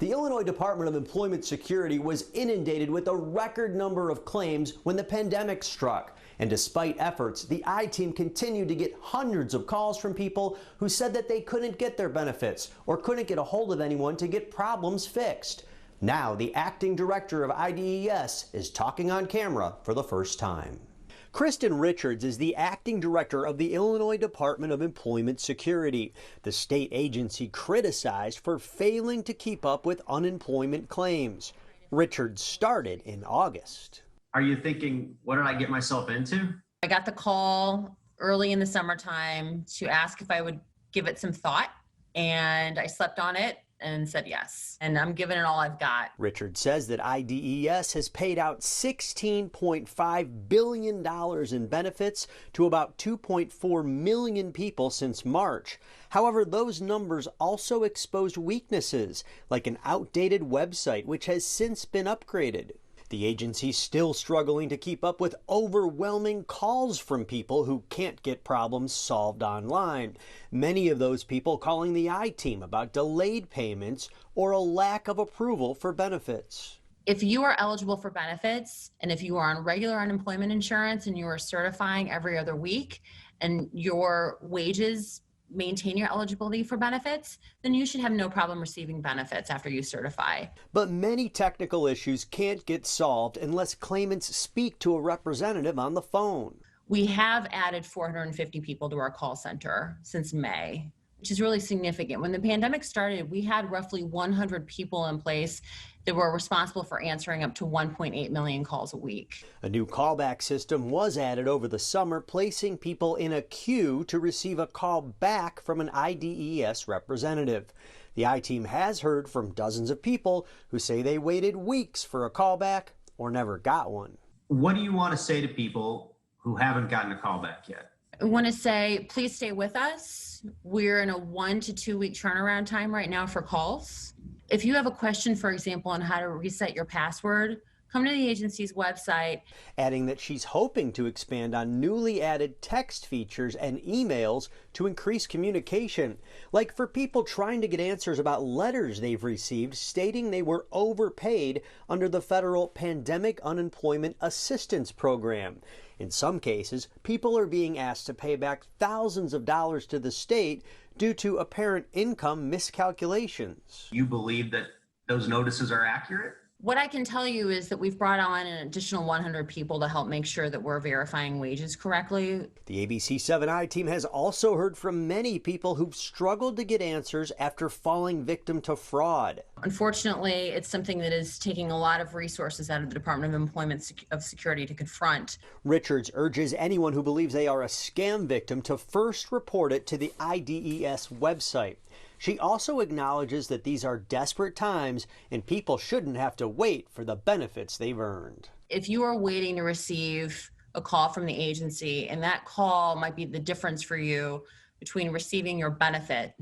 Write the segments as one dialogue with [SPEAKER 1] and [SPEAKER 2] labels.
[SPEAKER 1] The Illinois Department of Employment Security was inundated with a record number of claims when the pandemic struck. And despite efforts, the I-Team continued to get hundreds of calls from people who said that they couldn't get their benefits or couldn't get a hold of anyone to get problems fixed. Now, the acting director of IDES is talking on camera for the first time. Kristen Richards is the acting director of the Illinois Department of Employment Security, the state agency criticized for failing to keep up with unemployment claims. Richards started in August.
[SPEAKER 2] Are you thinking, what did I get myself into?
[SPEAKER 3] I got the call early in the summertime to ask if I would give it some thought, and I slept on it and said yes. And I'm giving it all I've got.
[SPEAKER 1] Richard says that IDES has paid out $16.5 billion in benefits to about 2.4 million people since March. However, those numbers also exposed weaknesses, like an outdated website which has since been upgraded. The agency's still struggling to keep up with overwhelming calls from people who can't get problems solved online. Many of those people calling the I-Team about delayed payments or a lack of approval for benefits.
[SPEAKER 3] If you are eligible for benefits, and if you are on regular unemployment insurance and you are certifying every other week, and your wages maintain your eligibility for benefits, then you should have no problem receiving benefits after you certify.
[SPEAKER 1] But many technical issues can't get solved unless claimants speak to a representative on the phone.
[SPEAKER 3] We have added 450 people to our call center since May, which is really significant. When the pandemic started, we had roughly 100 people in place that were responsible for answering up to 1.8 million calls a week.
[SPEAKER 1] A new callback system was added over the summer, placing people in a queue to receive a call back from an IDES representative. The I-Team has heard from dozens of people who say they waited weeks for a callback or never got one.
[SPEAKER 2] What do you want to say to people who haven't gotten a callback yet?
[SPEAKER 3] I want to say, please stay with us. We're in a 1 to 2 week turnaround time right now for calls. If you have a question, for example, on how to reset your password, come to the agency's website.
[SPEAKER 1] Adding that she's hoping to expand on newly added text features and emails to increase communication, like for people trying to get answers about letters they've received stating they were overpaid under the federal Pandemic Unemployment Assistance Program. In some cases, people are being asked to pay back thousands of dollars to the state due to apparent income miscalculations.
[SPEAKER 2] You believe that those notices are accurate?
[SPEAKER 3] What I can tell you is that we've brought on an additional 100 people to help make sure that we're verifying wages correctly.
[SPEAKER 1] The ABC7 I-Team has also heard from many people who've struggled to get answers after falling victim to fraud.
[SPEAKER 3] Unfortunately, it's something that is taking a lot of resources out of the Department of Employment Security to confront.
[SPEAKER 1] Richards urges anyone who believes they are a scam victim to first report it to the IDES website. She also acknowledges that these are desperate times and people shouldn't have to wait for the benefits they've earned.
[SPEAKER 3] If you are waiting to receive a call from the agency, and that call might be the difference for you between receiving your benefit,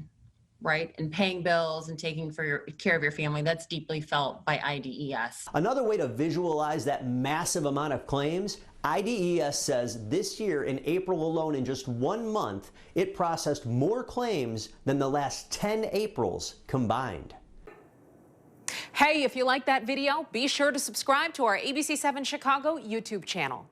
[SPEAKER 3] right, and paying bills and taking care of your family, that's deeply felt by IDES.
[SPEAKER 1] Another way to visualize that massive amount of claims, IDES says this year in April alone, in just 1 month, it processed more claims than the last 10 Aprils combined.
[SPEAKER 4] Hey, if you like that video, be sure to subscribe to our ABC7 Chicago YouTube channel.